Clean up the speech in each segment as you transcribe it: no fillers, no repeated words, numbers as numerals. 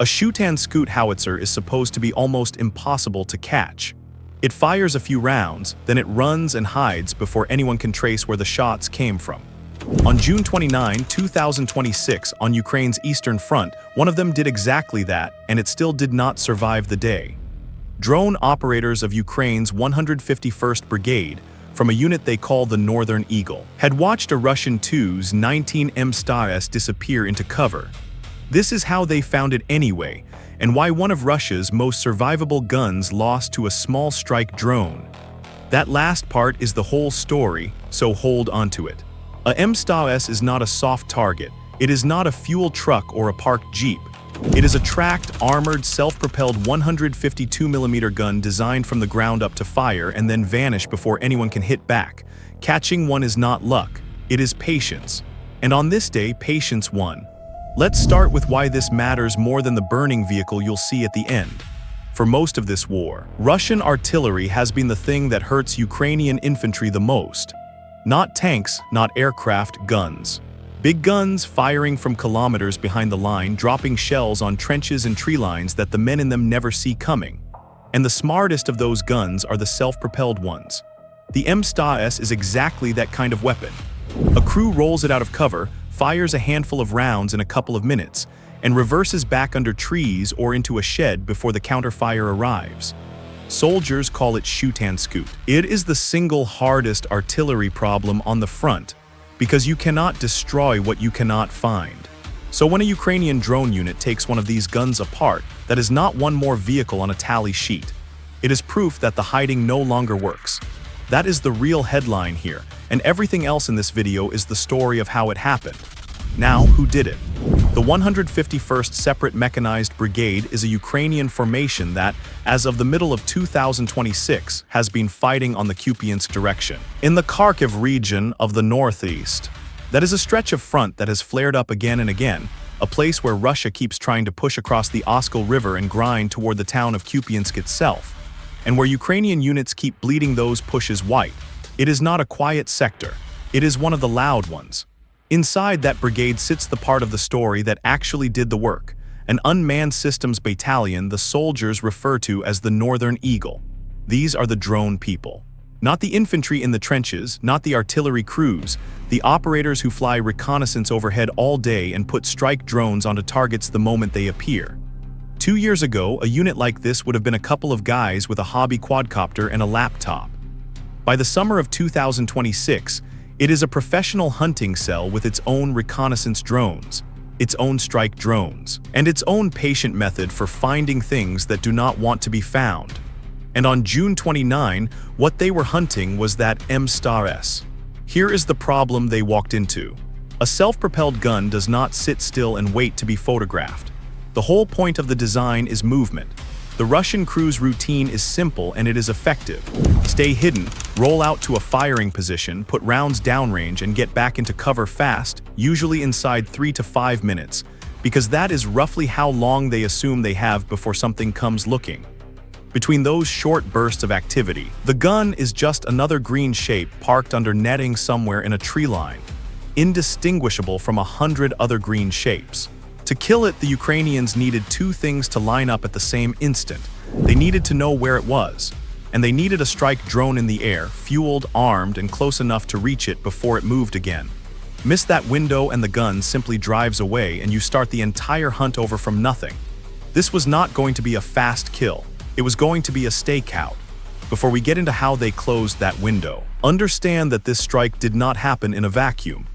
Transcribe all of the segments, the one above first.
A shoot-and-scoot howitzer is supposed to be almost impossible to catch. It fires a few rounds, then it runs and hides before anyone can trace where the shots came from. On June 29, 2026, on Ukraine's eastern front, one of them did exactly that, and it still did not survive the day. Drone operators of Ukraine's 151st Brigade, from a unit they call the Northern Eagle, had watched a Russian Tu-19 Msta-S disappear into cover. This is how they found it anyway, and why one of Russia's most survivable guns lost to a small strike drone. That last part is the whole story, so hold onto it. A Msta-S is not a soft target. It is not a fuel truck or a parked jeep. It is a tracked, armored, self-propelled 152mm gun designed from the ground up to fire and then vanish before anyone can hit back. Catching one is not luck, it is patience. And on this day, patience won. Let's start with why this matters more than the burning vehicle you'll see at the end. For most of this war, Russian artillery has been the thing that hurts Ukrainian infantry the most. Not tanks, not aircraft, guns. Big guns firing from kilometers behind the line, dropping shells on trenches and tree lines that the men in them never see coming. And the smartest of those guns are the self-propelled ones. The Msta-S is exactly that kind of weapon. A crew rolls it out of cover, fires a handful of rounds in a couple of minutes, and reverses back under trees or into a shed before the counterfire arrives. Soldiers call it shoot-and-scoot. It is the single hardest artillery problem on the front, because you cannot destroy what you cannot find. So when a Ukrainian drone unit takes one of these guns apart, that is not one more vehicle on a tally sheet. It is proof that the hiding no longer works. That is the real headline here, and everything else in this video is the story of how it happened. Now, who did it? The 151st Separate Mechanized Brigade is a Ukrainian formation that, as of the middle of 2026, has been fighting on the Kupiansk direction, in the Kharkiv region of the northeast. That is a stretch of front that has flared up again and again, a place where Russia keeps trying to push across the Oskol River and grind toward the town of Kupiansk itself, and where Ukrainian units keep bleeding those pushes white. It is not a quiet sector. It is one of the loud ones. Inside that brigade sits the part of the story that actually did the work, an unmanned systems battalion the soldiers refer to as the Northern Eagle. These are the drone people. Not the infantry in the trenches, not the artillery crews, the operators who fly reconnaissance overhead all day and put strike drones onto targets the moment they appear. 2 years ago, a unit like this would have been a couple of guys with a hobby quadcopter and a laptop. By the summer of 2026, it is a professional hunting cell with its own reconnaissance drones, its own strike drones, and its own patient method for finding things that do not want to be found. And on June 29, what they were hunting was that Msta-S. Here is the problem they walked into. A self-propelled gun does not sit still and wait to be photographed. The whole point of the design is movement. The Russian crew's routine is simple and it is effective. Stay hidden, roll out to a firing position, put rounds downrange and get back into cover fast, usually inside 3 to 5 minutes, because that is roughly how long they assume they have before something comes looking. Between those short bursts of activity, the gun is just another green shape parked under netting somewhere in a tree line, indistinguishable from 100 other green shapes. To kill it, the Ukrainians needed 2 things to line up at the same instant. They needed to know where it was, and they needed a strike drone in the air, fueled, armed, and close enough to reach it before it moved again. Miss that window and the gun simply drives away and you start the entire hunt over from nothing. This was not going to be a fast kill. It was going to be a stakeout. Before we get into how they closed that window, understand that this strike did not happen in a vacuum.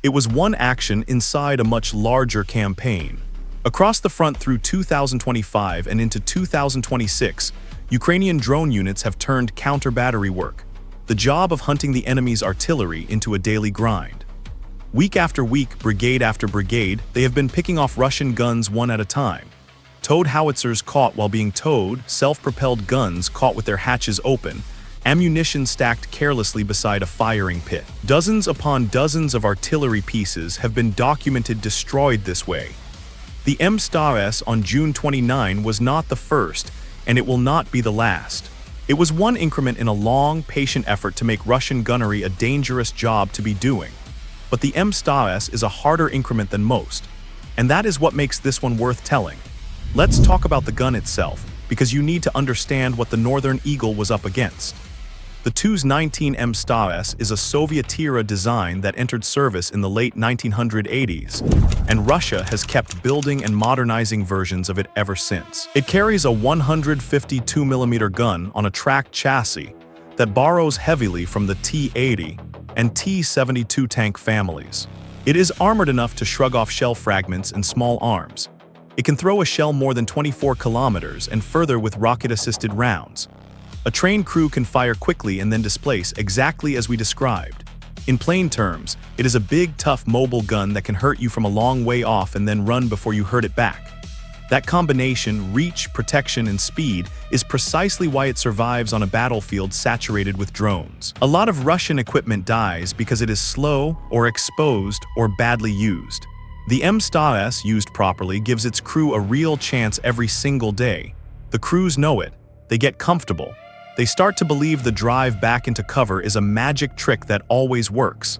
It was one action inside a much larger campaign. Across the front through 2025 and into 2026, Ukrainian drone units have turned counter-battery work, the job of hunting the enemy's artillery, into a daily grind. Week after week, brigade after brigade, they have been picking off Russian guns one at a time. Towed howitzers caught while being towed, self-propelled guns caught with their hatches open, ammunition stacked carelessly beside a firing pit. Dozens upon dozens of artillery pieces have been documented destroyed this way. The Msta-S on June 29 was not the first, and it will not be the last. It was one increment in a long, patient effort to make Russian gunnery a dangerous job to be doing. But the Msta-S is a harder increment than most, and that is what makes this one worth telling. Let's talk about the gun itself, because you need to understand what the Northern Eagle was up against. The Tu-19 Msta-S is a Soviet-era design that entered service in the late 1980s, and Russia has kept building and modernizing versions of it ever since. It carries a 152mm gun on a tracked chassis that borrows heavily from the T-80 and T-72 tank families. It is armored enough to shrug off shell fragments and small arms. It can throw a shell more than 24 kilometers and further with rocket-assisted rounds. A trained crew can fire quickly and then displace exactly as we described. In plain terms, it is a big, tough mobile gun that can hurt you from a long way off and then run before you hurt it back. That combination, reach, protection, and speed, is precisely why it survives on a battlefield saturated with drones. A lot of Russian equipment dies because it is slow, or exposed, or badly used. The Msta-S, used properly, gives its crew a real chance every single day. The crews know it. They get comfortable. They start to believe the drive back into cover is a magic trick that always works.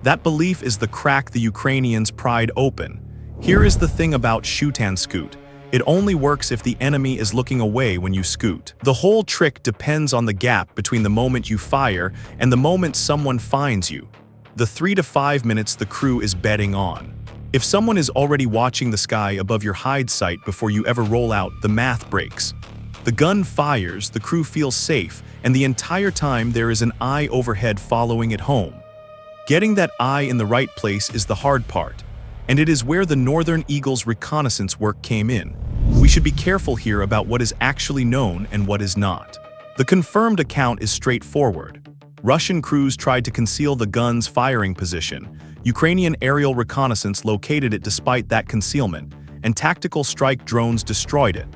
That belief is the crack the Ukrainians pried open. Here is the thing about shoot and scoot. It only works if the enemy is looking away when you scoot. The whole trick depends on the gap between the moment you fire and the moment someone finds you. The 3 to 5 minutes the crew is betting on. If someone is already watching the sky above your hide site before you ever roll out, the math breaks. The gun fires, the crew feels safe, and the entire time there is an eye overhead following it home. Getting that eye in the right place is the hard part, and it is where the Northern Eagle's reconnaissance work came in. We should be careful here about what is actually known and what is not. The confirmed account is straightforward. Russian crews tried to conceal the gun's firing position. Ukrainian aerial reconnaissance located it despite that concealment, and tactical strike drones destroyed it.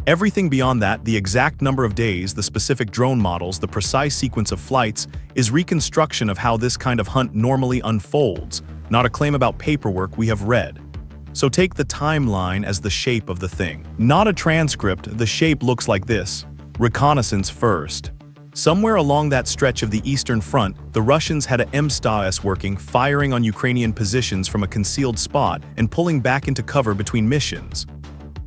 Everything beyond that, the exact number of days, the specific drone models, the precise sequence of flights, is reconstruction of how this kind of hunt normally unfolds, not a claim about paperwork we have read. So take the timeline as the shape of the thing. Not a transcript, the shape looks like this. Reconnaissance first. Somewhere along that stretch of the Eastern Front, the Russians had a Msta-S working, firing on Ukrainian positions from a concealed spot and pulling back into cover between missions.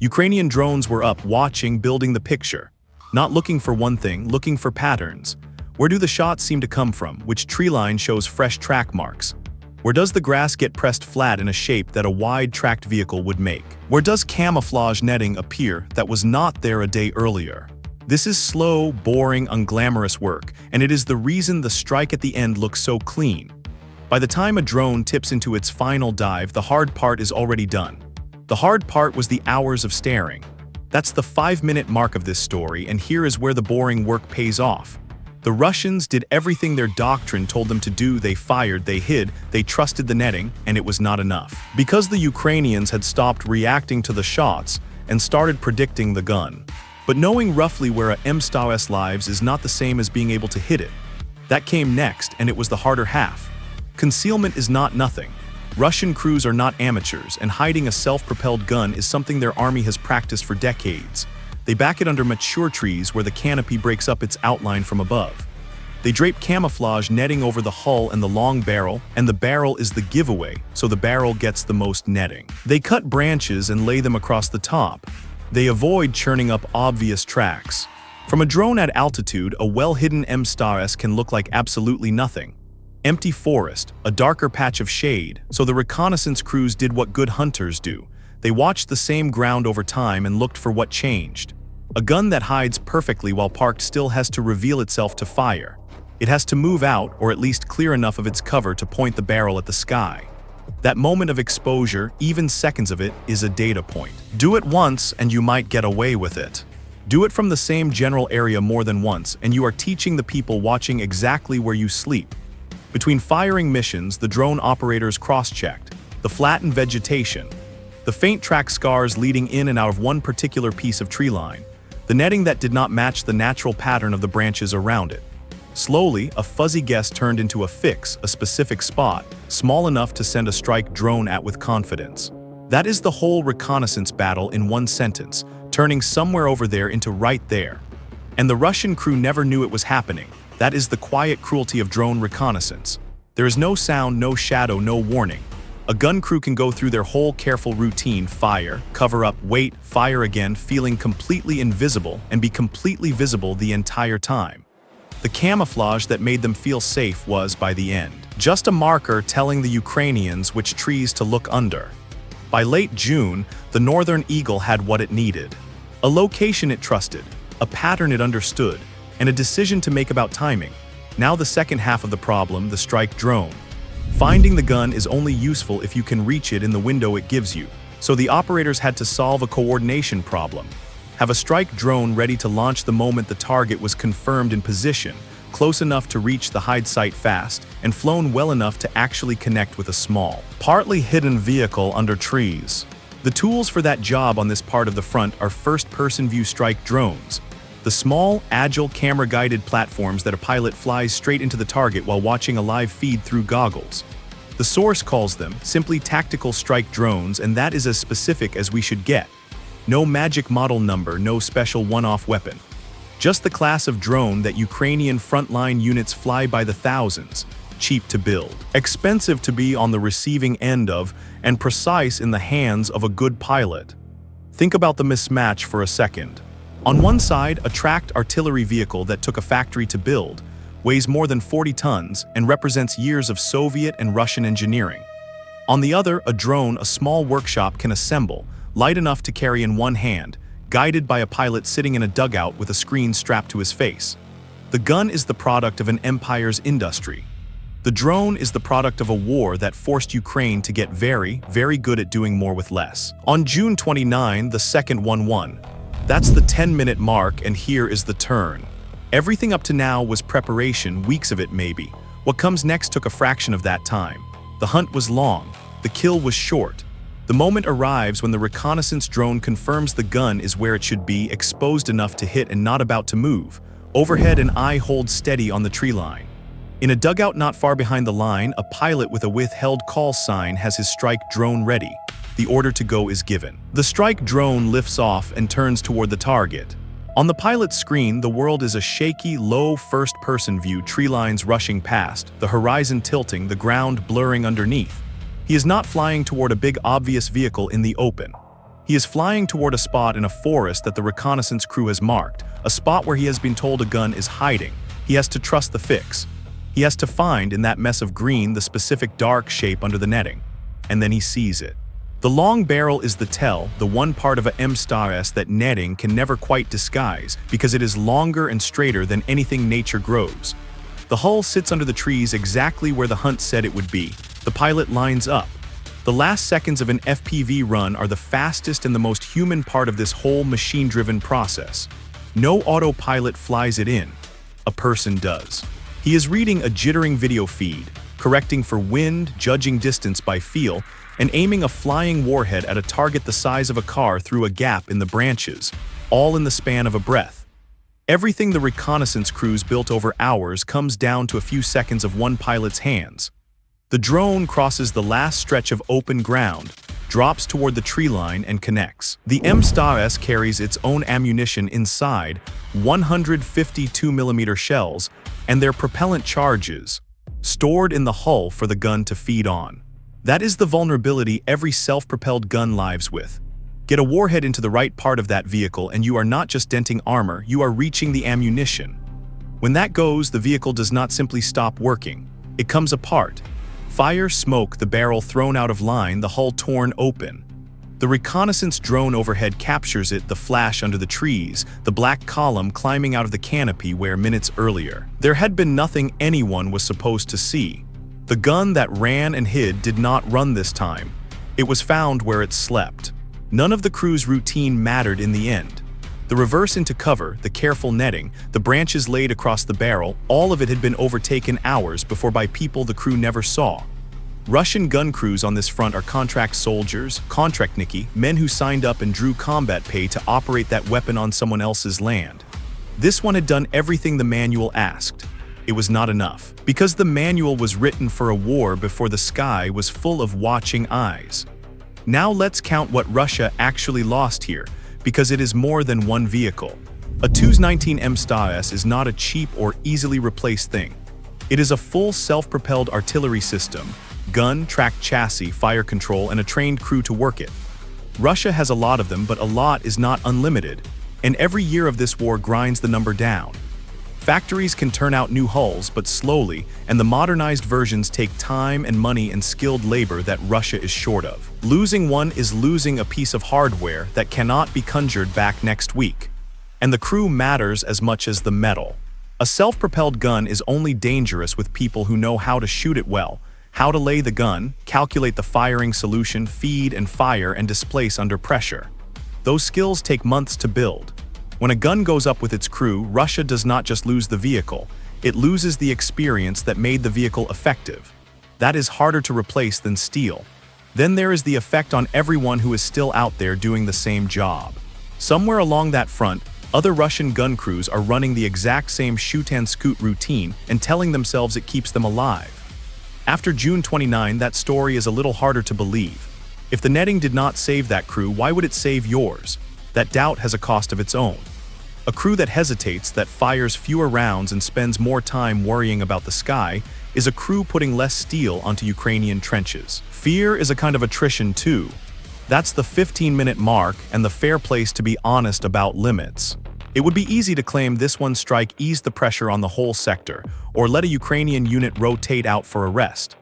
Ukrainian drones were up, watching, building the picture. Not looking for one thing, looking for patterns. Where do the shots seem to come from? Which tree line shows fresh track marks? Where does the grass get pressed flat in a shape that a wide-tracked vehicle would make? Where does camouflage netting appear that was not there a day earlier? This is slow, boring, unglamorous work, and it is the reason the strike at the end looks so clean. By the time a drone tips into its final dive, the hard part is already done. The hard part was the hours of staring. That's the 5-minute mark of this story, and here is where the boring work pays off. The Russians did everything their doctrine told them to do. They fired, they hid, they trusted the netting, and it was not enough. Because the Ukrainians had stopped reacting to the shots and started predicting the gun. But knowing roughly where a Msta-S lives is not the same as being able to hit it. That came next, and it was the harder half. Concealment is not nothing. Russian crews are not amateurs, and hiding a self-propelled gun is something their army has practiced for decades. They back it under mature trees where the canopy breaks up its outline from above. They drape camouflage netting over the hull and the long barrel, and the barrel is the giveaway, so the barrel gets the most netting. They cut branches and lay them across the top. They avoid churning up obvious tracks. From a drone at altitude, a well-hidden Msta-S can look like absolutely nothing. Empty forest, a darker patch of shade, so the reconnaissance crews did what good hunters do. They watched the same ground over time and looked for what changed. A gun that hides perfectly while parked still has to reveal itself to fire. It has to move out, or at least clear enough of its cover to point the barrel at the sky. That moment of exposure, even seconds of it, is a data point. Do it once and you might get away with it. Do it from the same general area more than once, and you are teaching the people watching exactly where you sleep. Between firing missions, the drone operators cross-checked the flattened vegetation, the faint track scars leading in and out of one particular piece of tree line, the netting that did not match the natural pattern of the branches around it. Slowly, a fuzzy guess turned into a fix, a specific spot, small enough to send a strike drone at with confidence. That is the whole reconnaissance battle in one sentence, turning somewhere over there into right there. And the Russian crew never knew it was happening. That is the quiet cruelty of drone reconnaissance. There is no sound, no shadow, no warning. A gun crew can go through their whole careful routine, fire, cover up, wait, fire again, feeling completely invisible and be completely visible the entire time. The camouflage that made them feel safe was, by the end, just a marker telling the Ukrainians which trees to look under. By late June, the Northern Eagle had what it needed. A location it trusted, a pattern it understood, and a decision to make about timing. Now the second half of the problem, the strike drone. Finding the gun is only useful if you can reach it in the window it gives you, so the operators had to solve a coordination problem. Have a strike drone ready to launch the moment the target was confirmed in position, close enough to reach the hide site fast, and flown well enough to actually connect with a small, partly hidden vehicle under trees. The tools for that job on this part of the front are first-person view strike drones, the small, agile, camera-guided platforms that a pilot flies straight into the target while watching a live feed through goggles. The source calls them simply tactical strike drones, and that is as specific as we should get. No magic model number, no special one-off weapon. Just the class of drone that Ukrainian frontline units fly by the thousands, cheap to build, expensive to be on the receiving end of, and precise in the hands of a good pilot. Think about the mismatch for a second. On one side, a tracked artillery vehicle that took a factory to build, weighs more than 40 tons, and represents years of Soviet and Russian engineering. On the other, a drone a small workshop can assemble, light enough to carry in one hand, guided by a pilot sitting in a dugout with a screen strapped to his face. The gun is the product of an empire's industry. The drone is the product of a war that forced Ukraine to get very, very good at doing more with less. On June 29, the second one won. That's the 10-minute mark, and here is the turn. Everything up to now was preparation, weeks of it maybe. What comes next took a fraction of that time. The hunt was long. The kill was short. The moment arrives when the reconnaissance drone confirms the gun is where it should be, exposed enough to hit and not about to move. Overhead, an eye holds steady on the tree line. In a dugout not far behind the line, a pilot with a withheld call sign has his strike drone ready. The order to go is given. The strike drone lifts off and turns toward the target. On the pilot's screen, the world is a shaky, low first-person view, tree lines rushing past, the horizon tilting, the ground blurring underneath. He is not flying toward a big obvious vehicle in the open. He is flying toward a spot in a forest that the reconnaissance crew has marked, a spot where he has been told a gun is hiding. He has to trust the fix. He has to find, in that mess of green, the specific dark shape under the netting. And then he sees it. The long barrel is the tell, the one part of a Msta-S that netting can never quite disguise because it is longer and straighter than anything nature grows. The hull sits under the trees exactly where the hunt said it would be. The pilot lines up. The last seconds of an FPV run are the fastest and the most human part of this whole machine-driven process. No autopilot flies it in. A person does. He is reading a jittering video feed, correcting for wind, judging distance by feel, and aiming a flying warhead at a target the size of a car through a gap in the branches, all in the span of a breath. Everything the reconnaissance crews built over hours comes down to a few seconds of one pilot's hands. The drone crosses the last stretch of open ground, drops toward the tree line, and connects. The Msta-S carries its own ammunition inside, 152mm shells, and their propellant charges, stored in the hull for the gun to feed on. That is the vulnerability every self-propelled gun lives with. Get a warhead into the right part of that vehicle and you are not just denting armor, you are reaching the ammunition. When that goes, the vehicle does not simply stop working. It comes apart. Fire, smoke, the barrel thrown out of line, the hull torn open. The reconnaissance drone overhead captures it, the flash under the trees, the black column climbing out of the canopy where minutes earlier there had been nothing anyone was supposed to see. The gun that ran and hid did not run this time. It was found where it slept. None of the crew's routine mattered in the end. The reverse into cover, the careful netting, the branches laid across the barrel, all of it had been overtaken hours before by people the crew never saw. Russian gun crews on this front are contract soldiers, kontraktniki, men who signed up and drew combat pay to operate that weapon on someone else's land. This one had done everything the manual asked. It was not enough, because the manual was written for a war before the sky was full of watching eyes. Now let's count what Russia actually lost here, because it is more than one vehicle. A Tu-19 Msta-S is not a cheap or easily replaced thing. It is a full self-propelled artillery system, gun, tracked chassis, fire control, and a trained crew to work it. Russia has a lot of them, but a lot is not unlimited, and every year of this war grinds the number down. Factories can turn out new hulls, but slowly, and the modernized versions take time and money and skilled labor that Russia is short of. Losing one is losing a piece of hardware that cannot be conjured back next week. And the crew matters as much as the metal. A self-propelled gun is only dangerous with people who know how to shoot it well, how to lay the gun, calculate the firing solution, feed and fire and displace under pressure. Those skills take months to build. When a gun goes up with its crew, Russia does not just lose the vehicle, it loses the experience that made the vehicle effective. That is harder to replace than steel. Then there is the effect on everyone who is still out there doing the same job. Somewhere along that front, other Russian gun crews are running the exact same shoot-and-scoot routine and telling themselves it keeps them alive. After June 29, that story is a little harder to believe. If the netting did not save that crew, why would it save yours? That doubt has a cost of its own. A crew that hesitates, that fires fewer rounds and spends more time worrying about the sky, is a crew putting less steel onto Ukrainian trenches. Fear is a kind of attrition too. That's the 15-minute mark and the fair place to be honest about limits. It would be easy to claim this one strike eased the pressure on the whole sector, or let a Ukrainian unit rotate out for a rest.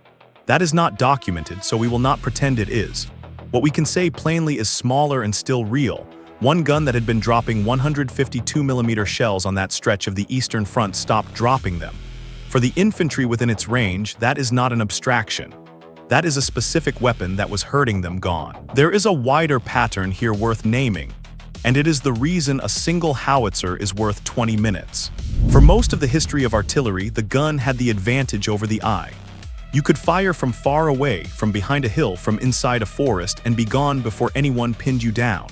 That is not documented, so we will not pretend it is. What we can say plainly is smaller and still real. One gun that had been dropping 152mm shells on that stretch of the Eastern Front stopped dropping them. For the infantry within its range, that is not an abstraction. That is a specific weapon that was hurting them gone. There is a wider pattern here worth naming, and it is the reason a single howitzer is worth 20 minutes. For most of the history of artillery, the gun had the advantage over the eye. You could fire from far away, from behind a hill, from inside a forest, and be gone before anyone pinned you down.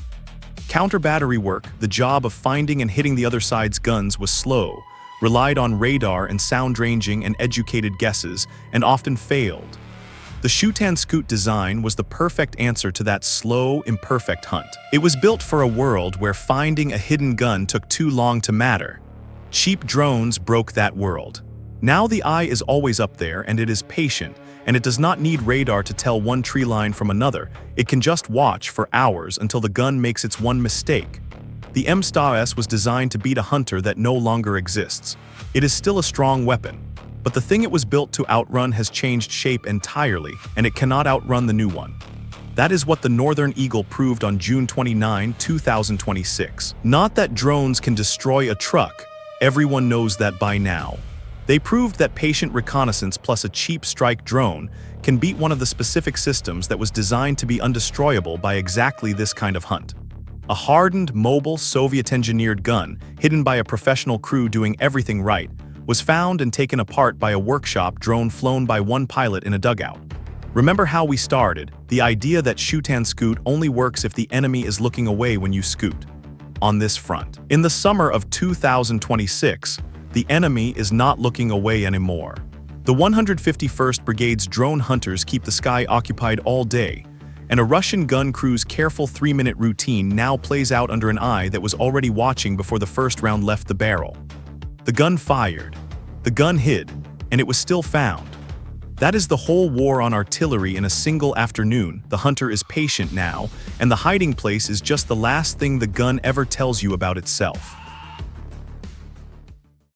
Counter-battery work, the job of finding and hitting the other side's guns, was slow, relied on radar and sound ranging and educated guesses, and often failed. The shoot-and-scoot design was the perfect answer to that slow, imperfect hunt. It was built for a world where finding a hidden gun took too long to matter. Cheap drones broke that world. Now the eye is always up there, and it is patient, and it does not need radar to tell one tree line from another. It can just watch for hours until the gun makes its one mistake. The Msta-S was designed to beat a hunter that no longer exists. It is still a strong weapon, but the thing it was built to outrun has changed shape entirely, and it cannot outrun the new one. That is what the Northern Eagle proved on June 29, 2026. Not that drones can destroy a truck. Everyone knows that by now. They proved that patient reconnaissance plus a cheap strike drone can beat one of the specific systems that was designed to be undestroyable by exactly this kind of hunt. A hardened, mobile, Soviet-engineered gun, hidden by a professional crew doing everything right, was found and taken apart by a workshop drone flown by one pilot in a dugout. Remember how we started, the idea that shoot-and-scoot only works if the enemy is looking away when you scoot. On this front, in the summer of 2026, the enemy is not looking away anymore. The 151st Brigade's drone hunters keep the sky occupied all day, and a Russian gun crew's careful 3-minute routine now plays out under an eye that was already watching before the first round left the barrel. The gun fired, the gun hid, and it was still found. That is the whole war on artillery in a single afternoon. The hunter is patient now, and the hiding place is just the last thing the gun ever tells you about itself.